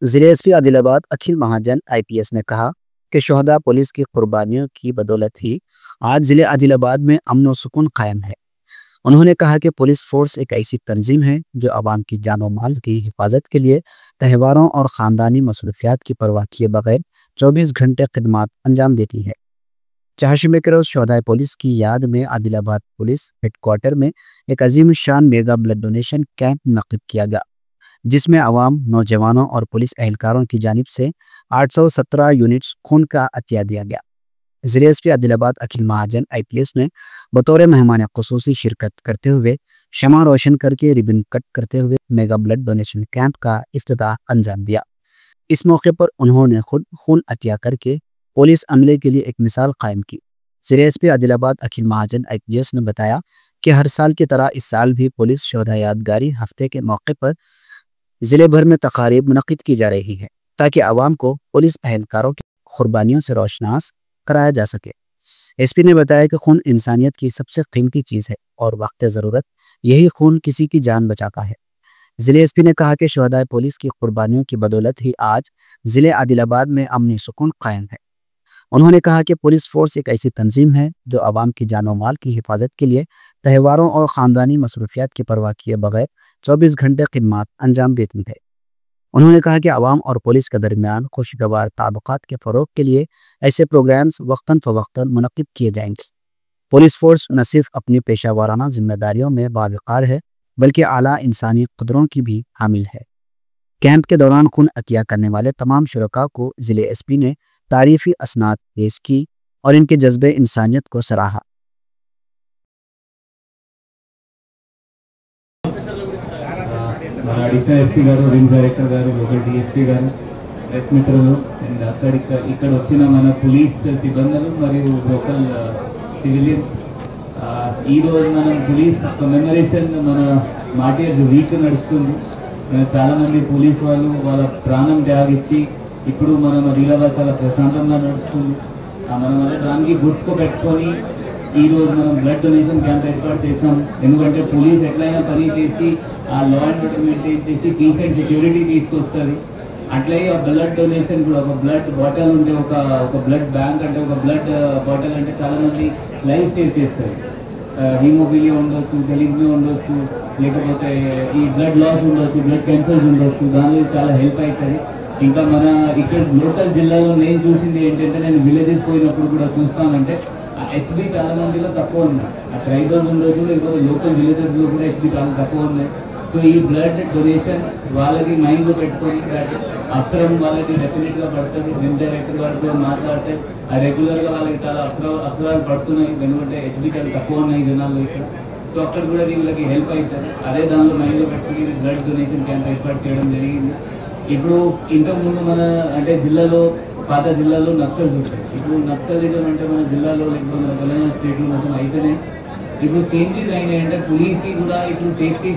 जिले एसपी आदिलाबाद अखिल महाजन आईपीएस ने कहा कि शोहदा पुलिस की कुर्बानियों की बदौलत ही आज जिले आदिलाबाद में अमन और सुकून कायम है। उन्होंने कहा कि पुलिस फोर्स एक ऐसी तंजीम है जो आवाम की जान और माल की हिफाजत के लिए त्योहारों और ख़ानदानी मसरूफियात की परवाह किए बगैर 24 घंटे खिदमत अंजाम देती है। चहारशंबे के रोज शोहदाए पुलिस की याद में आदिलाबाद पुलिस हेडक्वार्टर में एक अजीम शान मेगा ब्लड डोनेशन कैंप मुनक्किद किया गया, जिसमें अवाम, नौजवानों और पुलिस एहलकारों की जानिब से 817 यूनिट्स खून का अतिया दिया गया। जिले एसपी आदिलाबाद अखिल महाजन आईपीएस ने बतौर मेहमान खुसूसी शिरकत करते हुए शमा रोशन करके रिबन कट करते हुए मेगा ब्लड डोनेशन कैंप का इफ्तिताह अंजाम दिया। इस मौके पर उन्होंने खुद खून अतिया करके पुलिस अमले के लिए एक मिसाल कायम की। जिले एसपी आदिलाबाद अखिल महाजन आईपीएस ने बताया कि हर साल की तरह इस साल भी पुलिस शोहदा यादगारी हफ्ते के मौके पर जिले भर में तकारीब मुनक्किद की जा रही है, ताकि आवाम को पुलिस एहलकारों की कुर्बानियों से रोशनास कराया जा सके। एसपी ने बताया कि खून इंसानियत की सबसे कीमती चीज़ है और वक्त ज़रूरत यही खून किसी की जान बचाता है। जिले एसपी ने कहा कि शोहदाए पुलिस की कुर्बानियों की बदौलत ही आज जिले आदिलाबाद में अमन सुकून कायम है। उन्होंने कहा कि पुलिस फोर्स एक ऐसी तंजीम है जो आवाम की जान और माल की हिफाजत के लिए त्योहारों और ख़ानदानी मसरूफियात की परवाह किए बगैर 24 घंटे खिदमत अंजाम देती है। उन्होंने कहा कि आवाम और पुलिस के दरमियान खुशगवार ताल्लुकात के फ़रोग के लिए ऐसे प्रोग्राम्स वक्तन फ़वक्तन मुनक्किद किए जाएंगे। पुलिस फोर्स न सिर्फ अपनी पेशा वाराना जिम्मेदारियों में बावकार है, बल्कि आला इंसानी कदरों की भी हामिल है। कैंप के दौरान खून अतिया करने वाले तमाम शुरका को जिले एसपी ने तारीफी असनाद पेश की और इनके जज्बे इंसानियत को सराहा। మన అడిషనల్ ఎస్పీ గారు, రింగ్ డైరెక్టర్ గారు, లోకల్ డిఎస్పీ గారు, ప్రెస్ మిత్రులు అండ్ ఇక్కడ వచ్చిన మన పోలీస్ సిబ్బందులు మరియు లోకల్ సివిలియన్, ఈరోజు మనం పోలీస్ కమెమరేషన్ మన మాటియర్స్ వీక్ నడుస్తుంది. చాలామంది పోలీస్ వాళ్ళు వాళ్ళ ప్రాణం త్యాగించి ఇప్పుడు మనం ఆదిలాబాద్ చాలా ప్రశాంతంగా నడుస్తుంది. మనం అదే దానికి గుర్తుకు పెట్టుకొని ఈరోజు మనం బ్లడ్ డొనేషన్ క్యాంప్ ఏర్పాటు చేసాం. ఎందుకంటే పోలీస్ ఎట్లయినా పని చేసి ఆ లా అండ్ ఆర్డర్ మెయింటైన్ చేసి పీస్ అండ్ సెక్యూరిటీ తీసుకొస్తుంది. అట్లయి ఆ బ్లడ్ డొనేషన్ కూడా ఒక బ్లడ్ బాటిల్ ఉంటే ఒక బ్లడ్ బ్యాంక్ అంటే ఒక బ్లడ్ బాటిల్ అంటే చాలామంది లైఫ్ సేవ్ చేస్తారు. హీమోఫీలియా ఉండొచ్చు, థెలిసిమియా ఉండొచ్చు, లేకపోతే ఈ బ్లడ్ లాస్ ఉండొచ్చు, బ్లడ్ క్యాన్సర్స్ ఉండొచ్చు, దానిలో చాలా హెల్ప్ అవుతుంది. ఇంకా మన ఇక్కడ లోకల్ జిల్లాలో నేను చూసింది ఏంటంటే, నేను విలేజెస్ పోయినప్పుడు కూడా చూస్తానంటే ఆ హెచ్బి చాలా మందిలో తక్కువ ఉన్నాయి. ఆ ట్రైబల్స్ ఉండొచ్చు, లేకపోతే లోకల్ విలేజెస్లో కూడా హెచ్బి చాలా తక్కువ ఉన్నాయి. సో ఈ బ్లడ్ డొనేషన్ వాళ్ళకి మైండ్లో పెట్టుకొని అవసరం వాళ్ళకి డెఫినెట్గా పడుతుంది. జిమ్ డైరెక్టర్ గారితో మాట్లాడితే రెగ్యులర్గా వాళ్ళకి చాలా అవసరాలు పడుతున్నాయి. ఎందుకంటే హెచ్బి చాలా తక్కువ ఉన్నాయి జనాల్లో ఇక్కడ. సో అక్కడ కూడా వీళ్ళకి హెల్ప్ అవుతుంది. అదే దానిలో మైండ్లో పెట్టుకుని బ్లడ్ డొనేషన్ క్యాంప్ ఏర్పాటు చేయడం జరిగింది. ఇప్పుడు ఇంతకుముందు మన అంటే జిల్లాలో పాత జిల్లాలో నక్సల్ ఉంటాయి. ఇప్పుడు నక్సలిజం అంటే మన జిల్లాలో లేకపోతే మన తెలంగాణ స్టేట్లో మొత్తం అయితేనే ఇప్పుడు చేంజెస్ అయినాయి. అంటే పోలీస్కి కూడా ఇప్పుడు సేఫ్టీ